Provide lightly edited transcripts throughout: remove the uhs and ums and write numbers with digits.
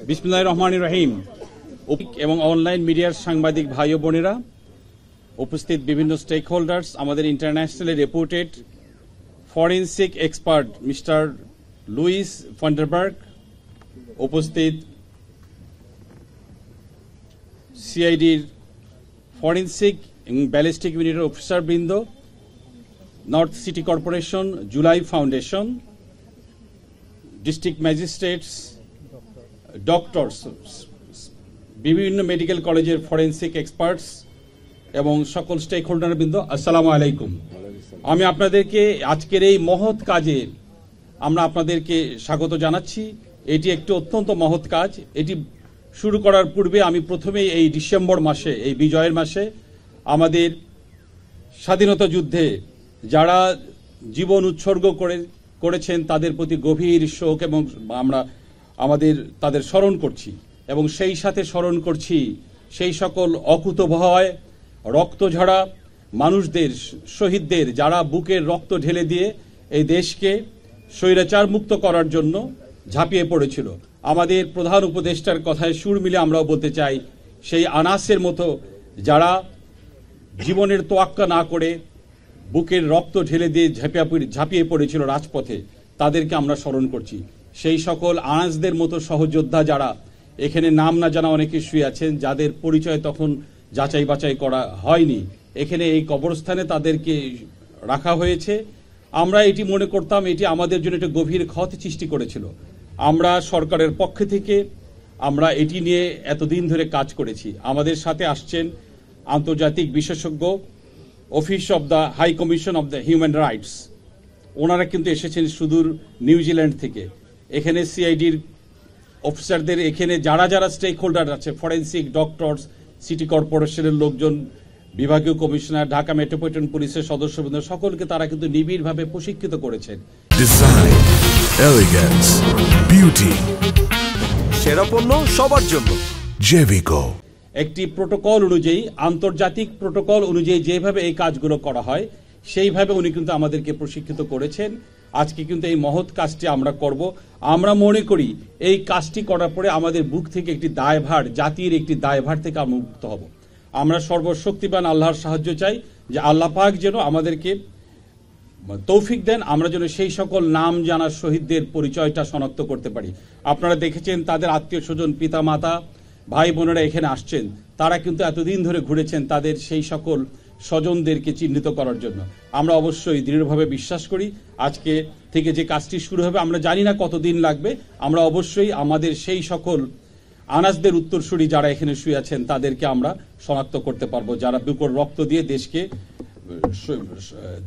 বিসমিল্লাহির রহমানির রহিম। এবং অনলাইন মিডিয়ার সাংবাদিক ভাই ও বোনেরা, উপস্থিত বিভিন্ন স্টেক হোল্ডার্স, আমাদের internationally reputed forensic expert mister Louis Funderburg, উপস্থিত সিআইডির ফরেনসিক এবং ব্যালিস্টিক ইউনিটের অফিসারবৃন্দ, North City Corporation, July Foundation, district magistrates, doctors, বিভিন্ন মেডিকেল কলেজের ফরেনসিক এক্সপার্টস এবং সকল স্টেক হোল্ডারবৃন্দ, আসসালামু আলাইকুম। আমি আপনাদেরকে আজকের এই মহৎ কাজে আমরা আপনাদেরকে স্বাগত জানাচ্ছি। এটি একটি অত্যন্ত মহৎ কাজ। এটি শুরু করার পূর্বে আমি প্রথমেই এই ডিসেম্বর মাসে, এই বিজয়ের মাসে আমাদের স্বাধীনতা যুদ্ধে যারা জীবন উৎসর্গ করেছেন তাদের প্রতি গভীর শোক এবং আমরা তাদের স্মরণ করছি এবং সেই সাথে স্মরণ করছি সেই সকল অকুতোভয় রক্তঝরা মানুষদের, শহীদদের, যারা বুকের রক্ত ঢেলে দিয়ে এই দেশকে স্বৈরাচার মুক্ত করার জন্য ঝাঁপিয়ে পড়েছিল। আমাদের প্রধান উপদেষ্টার কথায় সুর মিলে আমরাও বলতে চাই, সেই আনাসের মতো যারা জীবনের তোয়াক্কা না করে বুকের রক্ত ঢেলে দিয়ে ঝাঁপিয়ে পড়েছিল রাজপথে, তাদেরকে আমরা স্মরণ করছি। সেই সকল আনাসদের মতো সহযোদ্ধা যারা এখানে নাম না জানা অনেকে শুয়ে আছেন, যাদের পরিচয় তখন যাচাই বাছাই করা হয়নি, এখানে এই কবরস্থানে তাদেরকে রাখা হয়েছে। আমরা এটি মনে করতাম এটি আমাদের জন্য একটা গভীর ক্ষত সৃষ্টি করেছিল। আমরা সরকারের পক্ষ থেকে আমরা এটি নিয়ে এতদিন ধরে কাজ করেছি। আমাদের সাথে আসছেন আন্তর্জাতিক বিশেষজ্ঞ, office of the high commission of the human rights, ওনারা কিন্তু এসেছেন সুদূর নিউজিল্যান্ড থেকে। এখানে সিআইডির অফিসারদের, এখানে যারা যারা স্টেক হোল্ডার আছে, ফরেনসিক, ডক্টরস, সিটি কর্পোরেশনের লোকজন, বিভাগীয় কমিশনার, ঢাকা মেট্রোপলিটন পুলিশের সদস্যবৃন্দ, সকলকে তারা কিন্তু নিবিড়ভাবে প্রশিক্ষিত করেছেন। ডিজাইন, এলিগেন্স, বিউটি, সেরা পণ্য সবার জন্য জেভিকো। একটি প্রোটোকল অনুযায়ী, আন্তর্জাতিক প্রোটোকল অনুযায়ী যেভাবে এই কাজগুলো করা হয় সেইভাবে উনি কিন্তু আমাদেরকে প্রশিক্ষিত করেছেন। আজকে কিন্তু এই মহৎ কাজটি আমরা করব। আমরা মনে করি এই কাজটি করার পরে আমাদের বুক থেকে একটি দায়ভার, জাতির একটি দায়ভার থেকে আমরা মুক্ত হব। আমরা সর্বশক্তিমান আল্লাহর সাহায্য চাই যে আল্লাহ পাক যেন আমাদেরকে তৌফিক দেন, আমরা যেন সেই সকল নাম জানা শহীদদের পরিচয়টা শনাক্ত করতে পারি। আপনারা দেখেছেন তাদের আত্মীয় স্বজন, পিতা মাতা, ভাই বোনেরা এখানে আসছেন, তারা কিন্তু এতদিন ধরে ঘুরেছেন তাদের সেই সকল স্বজনদেরকে চিহ্নিত করার জন্য। আমরা অবশ্যই দৃঢ়ভাবে বিশ্বাস করি আজকে থেকে যে কাজটি শুরু হবে, আমরা জানি না কতদিন লাগবে, আমরা অবশ্যই আমাদের সেই সকল আনাসদের উত্তরসূরি যারা এখানে শুয়ে আছেন তাদেরকে আমরা শনাক্ত করতে পারবো, যারা বুকের রক্ত দিয়ে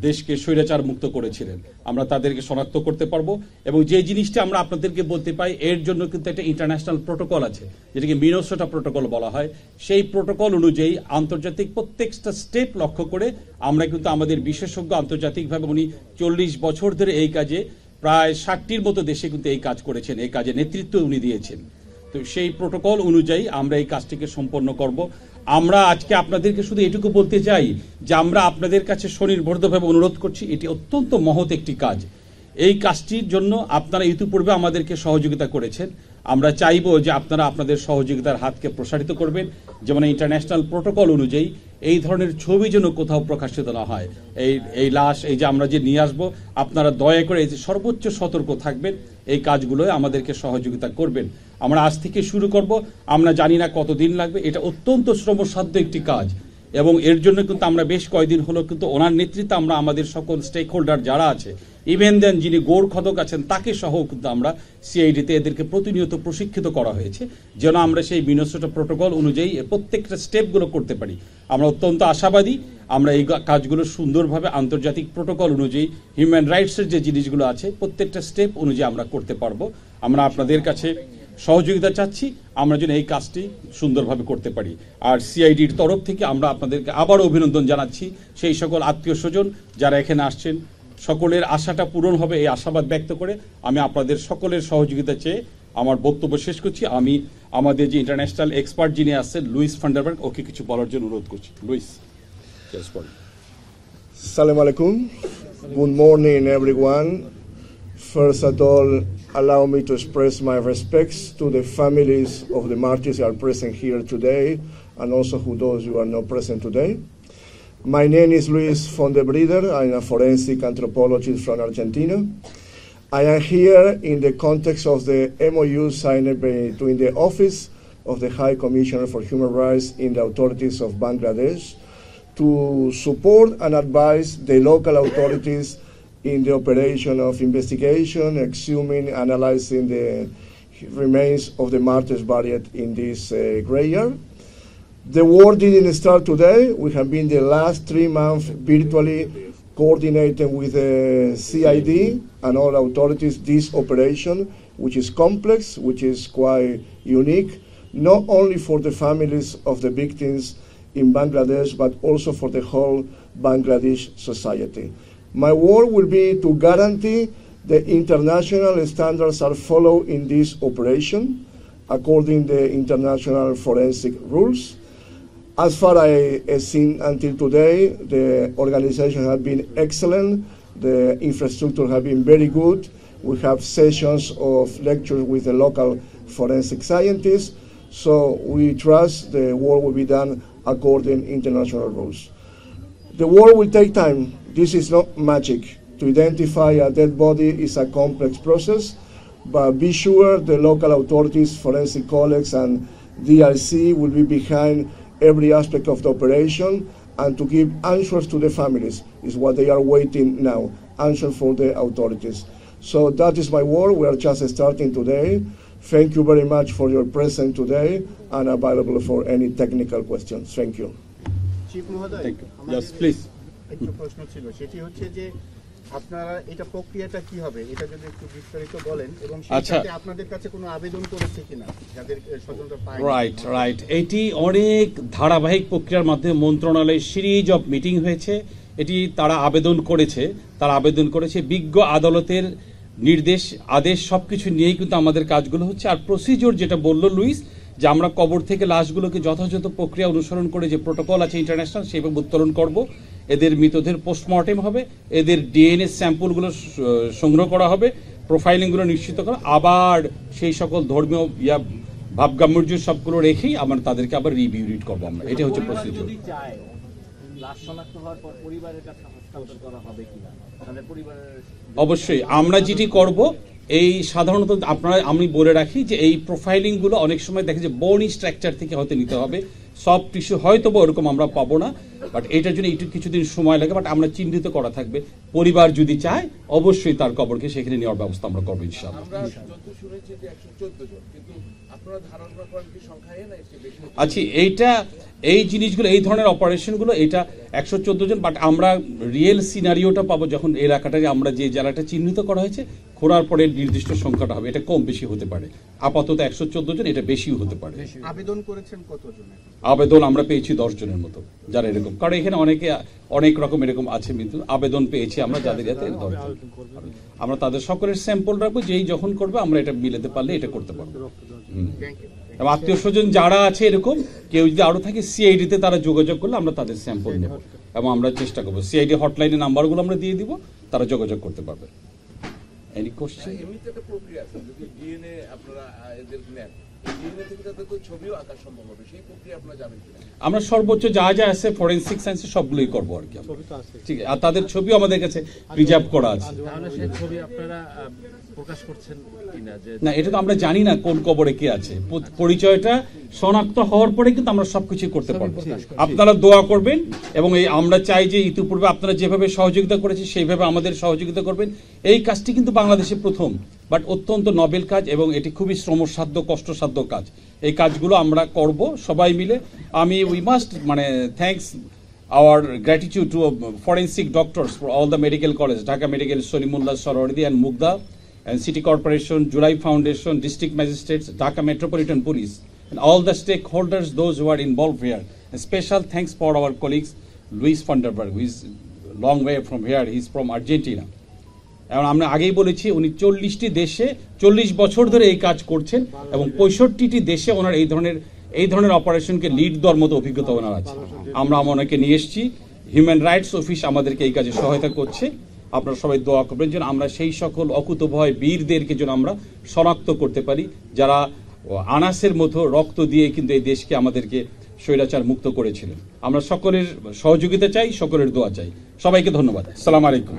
দেশকে স্বৈরাচার মুক্ত করেছিলেন। আমরা তাদেরকে শনাক্ত করতে পারবো। এবং যে জিনিসটা আমরা আপনাদেরকে বলতে পাই, এর জন্য কিন্তু একটা ইন্টারন্যাশনাল প্রোটোকল আছে, যেটাকে মিনেসোটা প্রোটোকল বলা হয়। সেই প্রোটোকল অনুযায়ী আন্তর্জাতিক প্রত্যেকটা স্টেপ লক্ষ্য করে আমরা কিন্তু আমাদের বিশেষজ্ঞ, আন্তর্জাতিকভাবে উনি 40 বছর ধরে এই কাজে প্রায় 60টির মতো দেশে কিন্তু এই কাজ করেছেন, এই কাজে নেতৃত্ব উনি দিয়েছেন। তো সেই প্রোটোকল অনুযায়ী আমরা এই কাজটিকে সম্পন্ন করব। আমরা আজকে আপনাদেরকে শুধু এটুকু বলতে চাই যে আমরা আপনাদের কাছে স্বনির্বদ্ধভাবে অনুরোধ করছি, এটি অত্যন্ত মহৎ একটি কাজ। এই কাজটির জন্য আপনারা ইতিপূর্বে আমাদেরকে সহযোগিতা করেছেন। আমরা চাইব যে আপনারা আপনাদের সহযোগিতার হাতকে প্রসারিত করবেন, যেমন ইন্টারন্যাশনাল প্রোটোকল অনুযায়ী এই ধরনের ছবি যেন কোথাও প্রকাশিত না হয়। এই লাশ, এই যে আমরা যে নিয়ে আসবো, আপনারা দয়া করে এই যে সর্বোচ্চ সতর্ক থাকবেন, এই কাজগুলোয় আমাদেরকে সহযোগিতা করবেন। আমরা আজ থেকে শুরু করব, আমরা জানি না কতদিন লাগবে। এটা অত্যন্ত শ্রমসাধ্য একটি কাজ এবং এর জন্য কিন্তু আমরা বেশ কয়েকদিন হলো কিন্তু ওনার নেতৃত্বে আমরা আমাদের সকল স্টেক হোল্ডার যারা আছে, ইভেন দেন যিনি গৌর খদক আছেন তাকে সহ কিন্তু আমরা সিআইডিতে এদেরকে প্রতিনিয়ত প্রশিক্ষিত করা হয়েছে, যেন আমরা সেই মিনেসোটা প্রোটোকল অনুযায়ী প্রত্যেকটা স্টেপগুলো করতে পারি। আমরা অত্যন্ত আশাবাদী আমরা এই কাজগুলো সুন্দরভাবে আন্তর্জাতিক প্রোটোকল অনুযায়ী, হিউম্যান রাইটসের যে জিনিসগুলো আছে প্রত্যেকটা স্টেপ অনুযায়ী আমরা করতে পারবো। আমরা আপনাদের কাছে সহযোগিতা চাচ্ছি, আমরা যেন এই কাজটি সুন্দরভাবে করতে পারি। আর সিআইডির তরফ থেকে আমরা আপনাদেরকে আবারও অভিনন্দন জানাচ্ছি। সেই সকল আত্মীয় স্বজন যারা এখানে আসছেন, সকলের আশাটা পূরণ হবে এই আশাবাদ ব্যক্ত করে আমি আপনাদের সকলের সহযোগিতা চেয়ে আমার বক্তব্য শেষ করছি। আমি আমাদের যে ইন্টারন্যাশনাল এক্সপার্ট যিনি আসছেন, লুইস ফান্ডারবার্গ, ওকে কিছু বলার জন্য অনুরোধ করছি। Luis. Assalamu alaikum. Good morning, everyone. First of all, allow me to express my respects to the families of the martyrs who are present here today, and also to those who are not present today. My name is Luis Fondebrider. I'm a forensic anthropologist from Argentina. I am here in the context of the MOU signed between the Office of the High Commissioner for Human Rights and the authorities of Bangladesh to support and advise the local authorities in the operation of investigation, exhuming, analyzing the remains of the martyrs buried in this graveyard. The work didn't start today. We have been the last 3 months virtually coordinating with the CID and all authorities this operation, which is complex, which is quite unique, not only for the families of the victims in Bangladesh, but also for the whole Bangladesh society. My work will be to guarantee the international standards are followed in this operation according to the international forensic rules. As far as I've seen until today, the organization has been excellent. The infrastructure has been very good. We have sessions of lectures with the local forensic scientists. So we trust the work will be done according to international rules. The work will take time. This is not magic. To identify a dead body is a complex process, but be sure the local authorities, forensic colleagues, and DRC will be behind every aspect of the operation, and to give answers to the families is what they are waiting now, answers for the authorities. So that is my work. We are just starting today. Thank you very much for your presence today, and available for any technical questions. Thank you. Chief মহোদয়, Thank you. আমাদের Yes, please. একটা প্রশ্ন ছিল, সেটি হচ্ছে যে আপনারা এটা প্রক্রিয়াটা কি হবে, এটা যদি একটু বিস্তারিত বলেন, এবং আচ্ছা। সেটাতে আপনাদের কাছে কোনো আবেদন করেছে কিনা যাদের স্বতন্ত্র পায়। রাইট এটি অনেক ধারাবাহিক প্রক্রিয়ার মাধ্যমে মন্ত্রণালয়ের সিরিজ অফ মিটিং হয়েছে। এটি তারা আবেদন করেছে বিজ্ঞ আদালতের নির্দেশ আদেশ সবকিছু নিয়েই কিন্তু আমাদের কাজগুলো হচ্ছে। আর প্রসিজিওর যেটা বললো লুইস, যে আমরা কবর থেকে লাশগুলোকে যথাযথ প্রক্রিয়া অনুসরণ করে যে প্রোটোকল আছে ইন্টারন্যাশনাল, সেইভাবে উত্তোলন করব। এদের মৃতদের পোস্টমর্টেম হবে, এদের ডিএনএ স্যাম্পলগুলো সংগ্রহ করা হবে, প্রোফাইলিংগুলো নিশ্চিত করা, আবার সেই সকল ধর্মীয় ভাবগাম্ভীর্য সবগুলো রেখেই আমরা তাদেরকে আবার রিভিউরিট করবো আমরা। এটা হচ্ছে প্রসিজিওর। অবশ্যই আমরা যেটি করব, এই সাধারণত আমি বলে রাখি যে এই প্রোফাইলিং গুলো অনেক সময় দেখে যে বোনি স্ট্রাকচার থেকে হয়তো নিতে হবে, সফট টিস্যু হয়তো বা ওরকম আমরা পাবো না, বাট এটার জন্য একটু কিছুদিন সময় লাগে, বাট আমরা চিহ্নিত করা থাকবে। পরিবার যদি চায় অবশ্যই তার কবরকে সেখানে নেওয়ার ব্যবস্থা আমরা করবো ইনশাআল্লাহ। আচ্ছা, এই জিনিসগুলো, এই ধরনের অপারেশনগুলো, এটা 114 জন, বাট আমরা রিয়েল সিনারিওটা পাবো যখন এলাকাটাকে আমরা যে জেলাটা চিহ্নিত করা হয়েছে খোঁড়ার পরে নির্দিষ্ট সংখ্যাটা হবে। এটা কম বেশি হতে পারে, আপাতত 114 জন, এটা বেশিও হতে পারে। আবেদন করেছেন কতজন? আবেদন আমরা পেয়েছি 10 জনের মতো, যারা এরকম, কারণ এখানে অনেক রকম এরকম আছে, কিন্তু আবেদন পেয়েছি আমরা যাদের যাতে আমরা তাদের সকলের স্যাম্পল রাখবো, যেই যখন করবে আমরা এটা মিলাতে পারলে এটা করতে পারবো। এবং আত্মীয় স্বজন যারা আছে এরকম কেউ যদি আরো থাকে, সিআইডি তে তারা যোগাযোগ করলে আমরা তাদের স্যাম্পল নেব, এবং আমরা চেষ্টা করবো সিআইডি হটলাইনের নাম্বারগুলো আমরা দিয়ে দিব, তারা যোগাযোগ করতে পারবে। Any question? এমনিতে একটা প্রক্রিয়া আছে, যদি ডিএনএ আপনারা এদের নেন, ডিএনএ থেকে তাদের তো ছবিও আঁকা সম্ভব হবে, সেই প্রক্রিয়া আপনারা যাবেন কিনা? আমরা সর্বোচ্চ যা যা আছে ফরেনসিক সায়েন্সে সবগুলোই করবো আর কি। ঠিক আছে, আর তাদের ছবিও আমাদের কাছে প্রিজার্ভ করা আছে। তাহলে সেই ছবি আপনারা প্রকাশ করছেন কিনা? না, এটা তো আমরা জানি না কোন কবরে কে আছে। পরিচয়টা শনাক্ত হওয়ার পরে কিন্তু আমরা সবকিছু করতে পারবো। আপনারা দোয়া করবেন, এবং এই আমরা চাই যে ইতিপূর্বে আপনারা যেভাবে সহযোগিতা করেছেন সেইভাবে আমাদের সহযোগিতা করবেন। এই কাজটি কিন্তু বাংলাদেশে প্রথম, বাট অত্যন্ত নবেল কাজ, এবং এটি খুবই শ্রমসাধ্য, কষ্টসাধ্য কাজ। এই কাজগুলো আমরা করব সবাই মিলে। We must thanks our gratitude to forensic doctors for all the medical college, Dhaka Medical, Solimullah Sorowardi and Mugda, and City Corporation, Julai Foundation, District Magistrates, Dhaka Metropolitan Police, and all the stakeholders, those who are involved here. And special thanks for our colleagues, Luis Vanderberg, who is a long way from here. He's from Argentina. এবং আমরা আগেই বলেছি উনি 40টি দেশে 40 বছর ধরে এই কাজ করছেন, এবং 65টি দেশে ওনার এই ধরনের অপারেশনকে লিড দেওয়ার মতো অভিজ্ঞতা ওনার আছে। আমরা ওনাকে নিয়ে এসেছি, হিউম্যান রাইটস অফিস আমাদেরকে এই কাজে সহায়তা করছে, আপনারা সবাই দোয়া করবেন যেন আমরা সেই সকল অকুতভয় বীরদেরকে যেন আমরা শনাক্ত করতে পারি, যারা আনাসের মতো রক্ত দিয়ে কিন্তু এই দেশকে আমাদেরকে স্বৈরাচার মুক্ত করেছিলেন। আমরা সকলের সহযোগিতা চাই, সকলের দোয়া চাই। সবাইকে ধন্যবাদ। আসসালামু আলাইকুম।